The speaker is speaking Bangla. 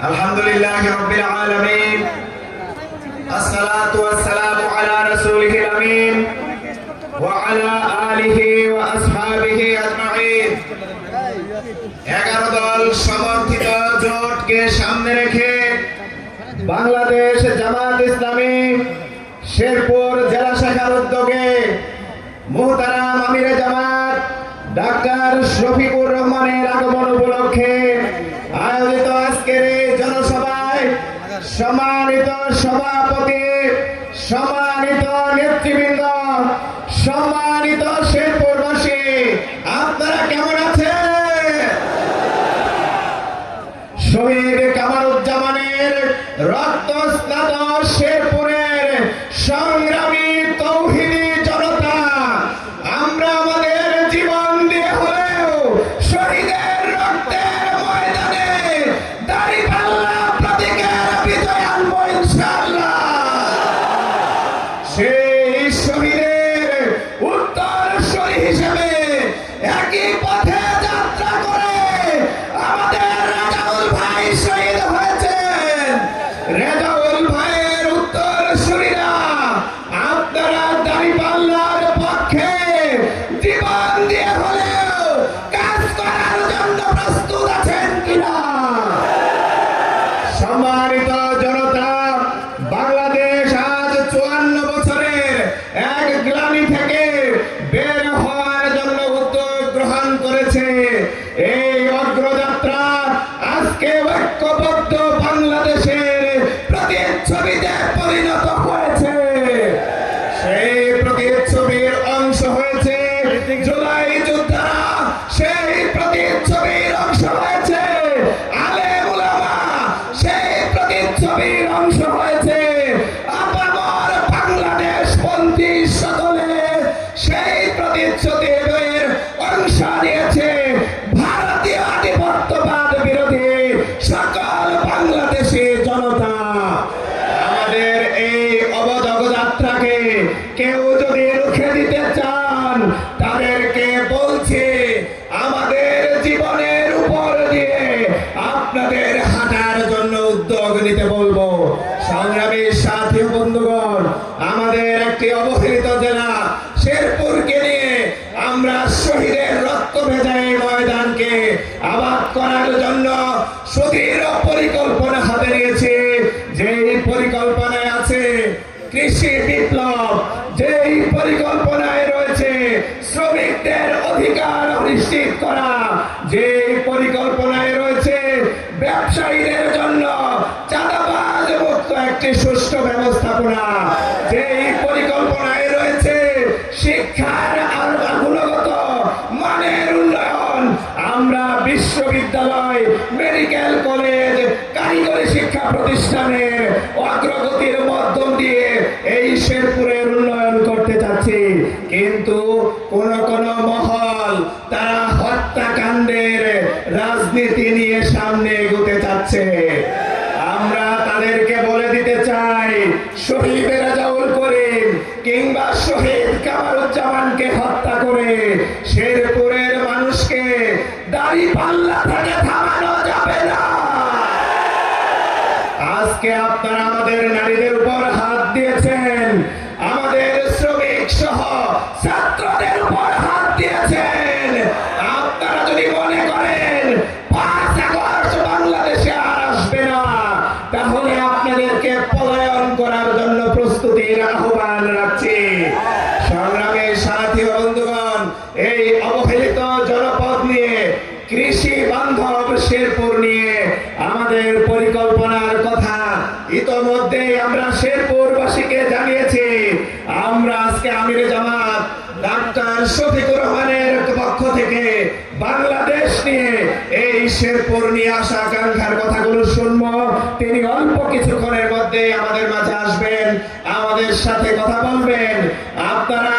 আলহামদুলিল্লাহি রাব্বিল আলামিন আসসালাতু ওয়াসসালামু আলা রাসূলিহিল আমিন ওয়া আলা আলিহি ওয়া আসহাবিহি আজমাইন। 11 দল সমর্থিত জোটকে সামনে রেখে বাংলাদেশ জামাত ইসলামী শেরপুর জেলা শাখার উদ্যোগে মুহতারাম আমিরে জামাত ডাক্তার শফিকুর রহমানের আগমন উপলক্ষে আয়োজিত আজকের এই জনসভায় সম্মানিত সভাপতি, সম্মানিত নেতৃবৃন্দ, সম্মানিত শেরপুরবাসী, আপনারা কেমন আছেন? শহীদ কামারুজ্জামানের রক্তস্নাত শেরপুরের সংগ্রামী তৌহিদি জনতা, আমরা আমাদের জীবন দিয়ে হলেও শহীদের রক্তের ময়দানে দাঁড়িপাল্লা প্রতীকের বিজয় আনবো ইনশাআল্লাহ। সেই শহীদের উত্তরসূরি হিসেবে একই পথে যাত্রা করে আমাদের রেজাউল ভাই শহীদ হয়েছেন। রেজাউল ভাইয়ের উত্তরসূরিরা আপনারা দাঁড়িপাল্লার পক্ষে জীবন দিয়ে হলেও কাজ করার জন্য প্রস্তুত আছেন কিনা? সম্মানিত জনতা, বাংলাদেশ আজ 54 বছরের এক গ্লানি থেকে বের হওয়ার জন্য উদ্যোগ গ্রহণ করেছে। এই অগ্রযাত্রা আজকে ঐক্যবদ্ধ বাংলাদেশের প্রতিচ্ছবিতে পরিণত হয়েছে। সেই প্রতিচ্ছবির অংশ হয়েছে জুলাই যোদ্ধারা, সেই প্রতিচ্ছবির অংশ হয়েছে আলেম উলামা, সেই প্রতিচ্ছবির অংশ হয়েছে আপামর বাংলাদেশ পন্থী সকলে, সেই প্রতিচ্ছবির অংশ নিয়েছে ভারতীয় আধিপত্যবাদ বিরোধী সকল বাংলাদেশী জনতা। আমাদের এই অবদগ যাত্রাকে কেউ যদি রুখে দিতে চান, তাদেরকে বলছি আমাদের জীবনের উপর দিয়ে আপনাদের হাঁটার জন্য উদ্যোগ নিতে বলবো। সংগ্রামী সাথী ও বন্ধুগণ, আমাদের একটি অবহেলিত জেলা শেরপুরকে নিয়ে আমরা শহীদের রক্ত ভেজা এই ময়দানকে আবাদ করার জন্য সুদৃঢ় পরিকল্পনা হাতে নিয়েছি। যেই পরিকল্পনায় আছে কৃষি বিপ্লব, যেই পরিকল্পনায় রয়েছে শ্রমিকদের অধিকার নিশ্চিত করা, যেই পরিকল্পনায় রয়েছে ব্যবসায়ীদের জন্য চাঁদাবাজ মুক্ত একটি সুষ্ঠু ব্যবস্থাপনা, যেই পরিকল্পনায় রয়েছে শিক্ষার গুণগত মানের উন্নয়ন, আমরা বিশ্ববিদ্যালয়, মেডিকেল কলেজ, কারিগরি শিক্ষা প্রতিষ্ঠানের অগ্রগতির মাধ্যম দিয়ে এই শেরপুরের উন্নয়ন করতে চাচ্ছি। কিন্তু কোন কোন মহল তারা হত্যাকাণ্ডের রাজনীতি নিয়ে সামনে এগোতে চাচ্ছে। আমরা তাদেরকে বলে দিতে চাই, শহীদ রেজাউল করিম কিংবা শহীদ কামারুজ্জামানকে হত্যা করে শেরপুরের মানুষকে দাঁড়িপাল্লা থেকে থামানো যাবে না। আজকে আপনারা আমাদের নারীদের উপর হাত দিয়েছেন, আমাদের শ্রমিক সহ ছাত্রদের উপর হাত দিয়েছেন। আপনারা যদি মনে করেন 5 আগস্ট বাংলাদেশে আর আসবে না, তাহলে আপনাদেরকে পলায়ন করার জন্য প্রস্তুতির আহ্বান রাখছি। সংগ্রামী সাথী ও বন্ধুগণ, এই অবহেলিত জনপদ নিয়ে, কৃষি বান্ধব শেরপুর নিয়ে আমাদের পরিকল্পনার কথা ইতোমধ্যে আমরা শেরপুরবাসীকে জানিয়েছি। আমরা আজকে আমিরে জামাত ডাক্তার শফিকুর রহমানের পক্ষ থেকে বাংলাদেশ নিয়ে এই শেরপুর নিয়ে আসা আকাঙ্ক্ষার কথাগুলো শুনবো। তিনি অল্প কিছুক্ষণের মধ্যে আমাদের মাঝে আসবেন, আমাদের সাথে কথা বলবেন। আপনারা